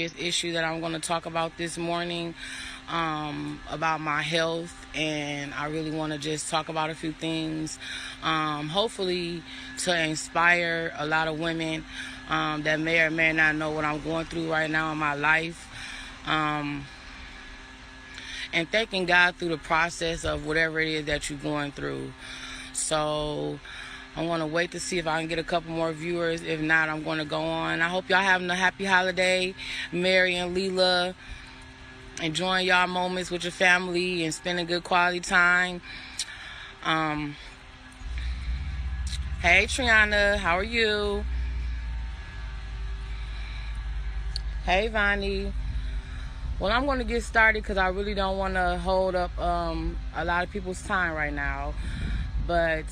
issue that I'm going to talk about this morning, about my health, and I really want to just talk about a few things, hopefully to inspire a lot of women that may or may not know what I'm going through right now in my life, and thanking God through the process of whatever it is that you're going through. So I want to wait to see if I can get a couple more viewers. If not, I'm going to go on. I hope y'all having a happy holiday. Mary and Leela, enjoying y'all moments with your family and spending good quality time. Hey, Triana, how are you? Hey, Vonnie. Well, I'm going to get started because I really don't want to hold up a lot of people's time right now. But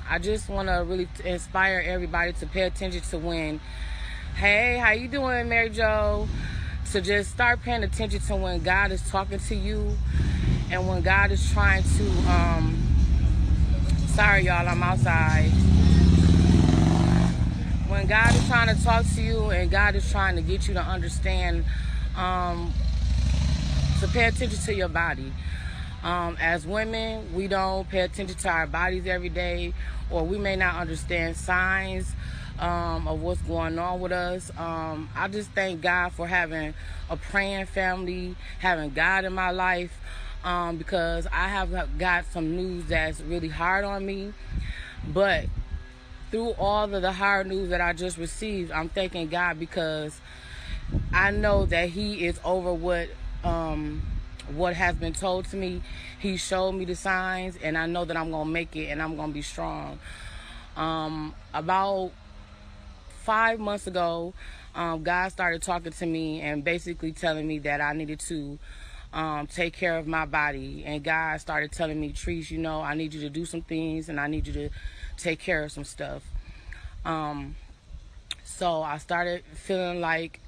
I just want to really inspire everybody to pay attention to when, hey, how you doing, Mary Jo? To just start paying attention to when God is talking to you and when God is trying to, sorry y'all, I'm outside. When God is trying to talk to you and God is trying to get you to understand, to pay attention to your body. As women, we don't pay attention to our bodies every day, or we may not understand signs of what's going on with us. I just thank God for having a praying family, having God in my life, because I have got some news that's really hard on me. But through all of the hard news that I just received, I'm thanking God because I know that He is over what has been told to me. He showed me the signs, and I know that I'm gonna make it and I'm gonna be strong. About 5 months ago, God started talking to me and basically telling me that I needed to take care of my body. And God started telling me, Trees, you know, I need you to do some things and I need you to take care of some stuff. So I started feeling like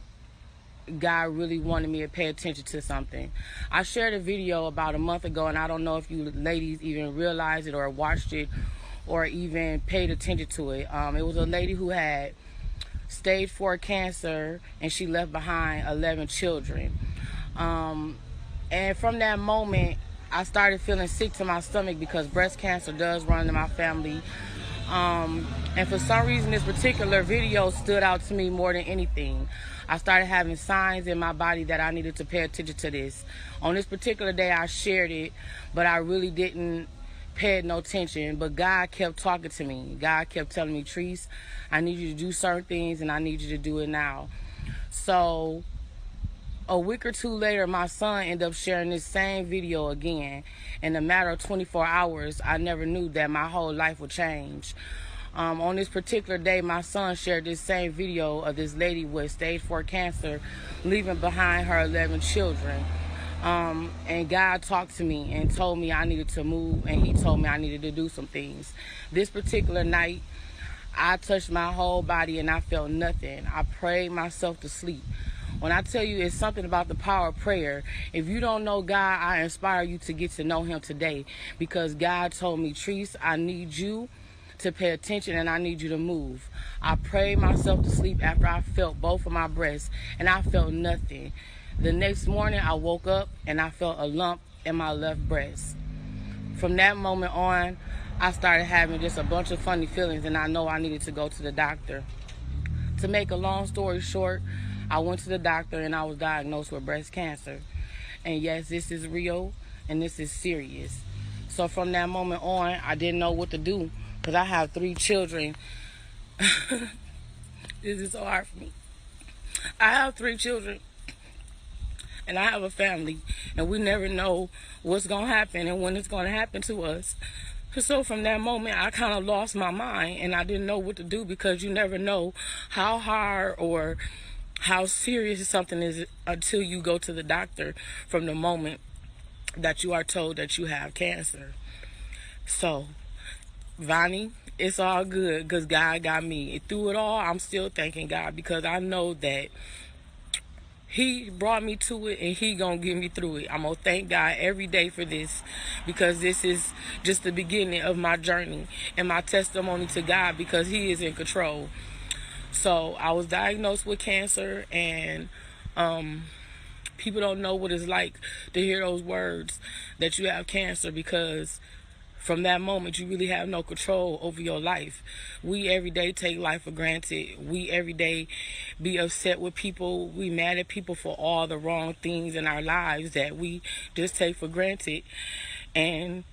God really wanted me to pay attention to something. I shared a video about a month ago, and I don't know if you ladies even realized it or watched it or even paid attention to it. It was a lady who had stage 4 cancer, and she left behind 11 children. And from that moment, I started feeling sick to my stomach because breast cancer does run in my family. And for some reason, this particular video stood out to me more than anything. I started having signs in my body that I needed to pay attention to this. On this particular day, I shared it, but I really didn't pay no attention. But God kept talking to me. God kept telling me, Trees, I need you to do certain things, and I need you to do it now. So a week or two later, my son ended up sharing this same video again. In a matter of 24 hours, I never knew that my whole life would change. On this particular day, my son shared this same video of this lady with stage 4 cancer leaving behind her 11 children. And God talked to me and told me I needed to move, and He told me I needed to do some things. This particular night, I touched my whole body and I felt nothing. I prayed myself to sleep. When I tell you it's something about the power of prayer, if you don't know God, I inspire you to get to know Him today, because God told me, Trees, I need you to pay attention and I need you to move. I prayed myself to sleep after I felt both of my breasts, and I felt nothing. The next morning I woke up and I felt a lump in my left breast. From that moment on, I started having just a bunch of funny feelings, and I know I needed to go to the doctor. To make a long story short, I went to the doctor and I was diagnosed with breast cancer. And yes, this is real and this is serious. So from that moment on, I didn't know what to do because I have 3 children. This is so hard for me. I have 3 children and I have a family, and we never know what's going to happen and when it's going to happen to us. So from that moment, I kind of lost my mind and I didn't know what to do, because you never know how hard or how serious something is until you go to the doctor from the moment that you are told that you have cancer. So, Vonnie, it's all good because God got me. Through it all, I'm still thanking God because I know that He brought me to it and He gonna get me through it. I'm gonna thank God every day for this, because this is just the beginning of my journey and my testimony to God, because He is in control. So I was diagnosed with cancer, and People don't know what it's like to hear those words that you have cancer, because from that moment you really have no control over your life. We every day take life for granted. We every day be upset with people. We mad at people for all the wrong things in our lives that we just take for granted. And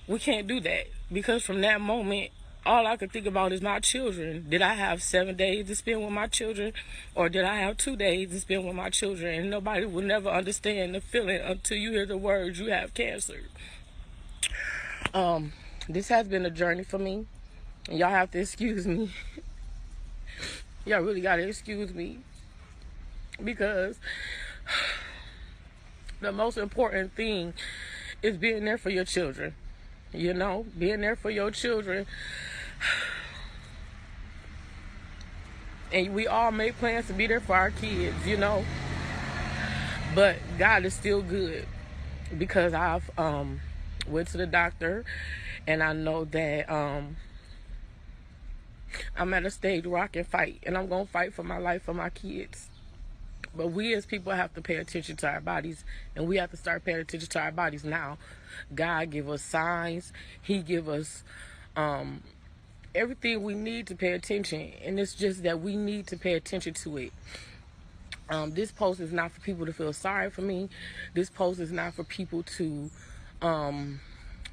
we can't do that, because from that moment, all I could think about is my children. Did I have 7 days to spend with my children, or did I have 2 days to spend with my children? And nobody will never understand the feeling until you hear the words, you have cancer. This has been a journey for me. And y'all have to excuse me. Y'all really gotta excuse me, because the most important thing is being there for your children. You know, being there for your children. And we all make plans to be there for our kids, you know. But God is still good, because I've went to the doctor, and I know that I'm at a stage where I can fight, and I'm gonna fight for my life, for my kids. But we as people have to pay attention to our bodies, and we have to start paying attention to our bodies now. God give us signs. He give us everything we need to pay attention, and it's just that we need to pay attention to it. This post is not for people to feel sorry for me. This post is not for people to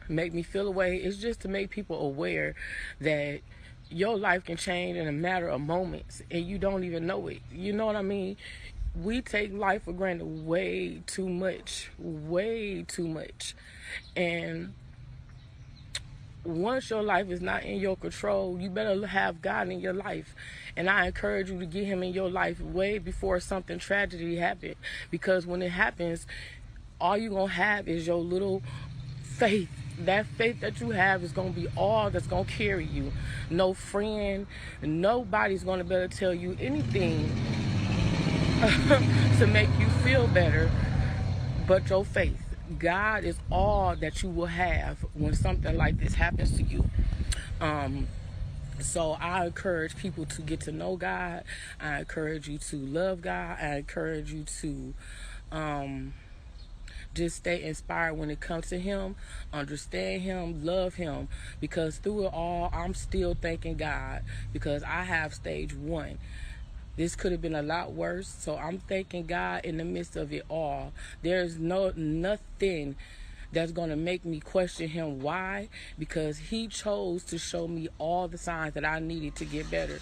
make me feel away. It's just to make people aware that your life can change in a matter of moments, and you don't even know it. You know what I mean? We take life for granted way too much. And once your life is not in your control, you better have God in your life. And I encourage you to get him in your life way before something tragedy happens. Because when it happens, all you're going to have is your little faith. That faith that you have is going to be all that's going to carry you. No friend, nobody's going to be able to tell you anything to make you feel better but your faith. God is all that you will have when something like this happens to you. So I encourage people to get to know God. I encourage you to love God. I encourage you to just stay inspired when it comes to him, understand him, love him, because through it all, I'm still thanking God, because I have stage 1. This could have been a lot worse, so I'm thanking God in the midst of it all. There's nothing that's going to make me question him. Why? Because he chose to show me all the signs that I needed to get better.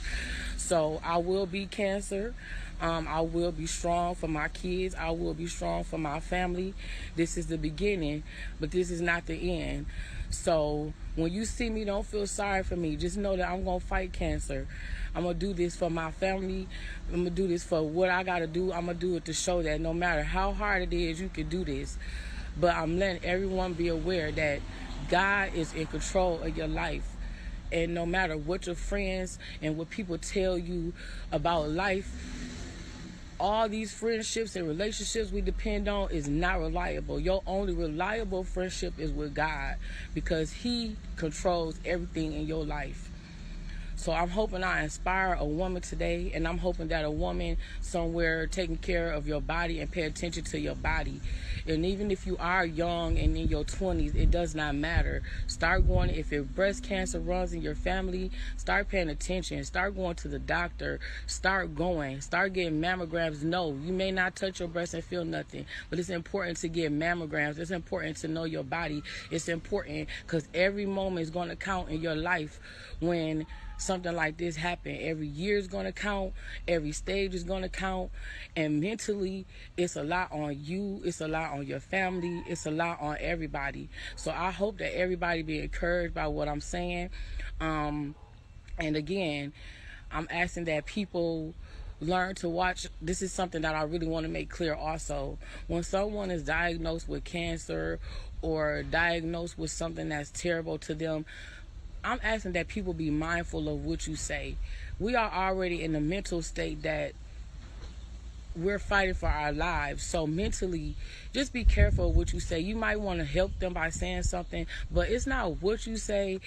So I will be cancer. I will be strong for my kids. I will be strong for my family. This is the beginning, but this is not the end. So when you see me, don't feel sorry for me. Just know that I'm going to fight cancer. I'm going to do this for my family. I'm going to do this for what I got to do. I'm going to do it to show that no matter how hard it is, you can do this. But I'm letting everyone be aware that God is in control of your life. And no matter what your friends and what people tell you about life, all these friendships and relationships we depend on is not reliable. Your only reliable friendship is with God, because he controls everything in your life. So I'm hoping I inspire a woman today, and I'm hoping that a woman somewhere taking care of your body and pay attention to your body. And even if you are young and in your 20s, it does not matter. Start going, if breast cancer runs in your family, start paying attention. Start going to the doctor. Start going. Start getting mammograms. No, you may not touch your breast and feel nothing, but it's important to get mammograms. It's important to know your body. It's important because every moment is going to count in your life when something like this happen. Every year is going to count. Every stage is going to count. And mentally, it's a lot on you. It's a lot on your family. It's a lot on everybody. So I hope that everybody be encouraged by what I'm saying. And again, I'm asking that people learn to watch. This is something that I really want to make clear also. When someone is diagnosed with cancer or diagnosed with something that's terrible to them, I'm asking that people be mindful of what you say. We are already in the mental state that we're fighting for our lives. So mentally, just be careful of what you say. You might want to help them by saying something, but it's not what you say.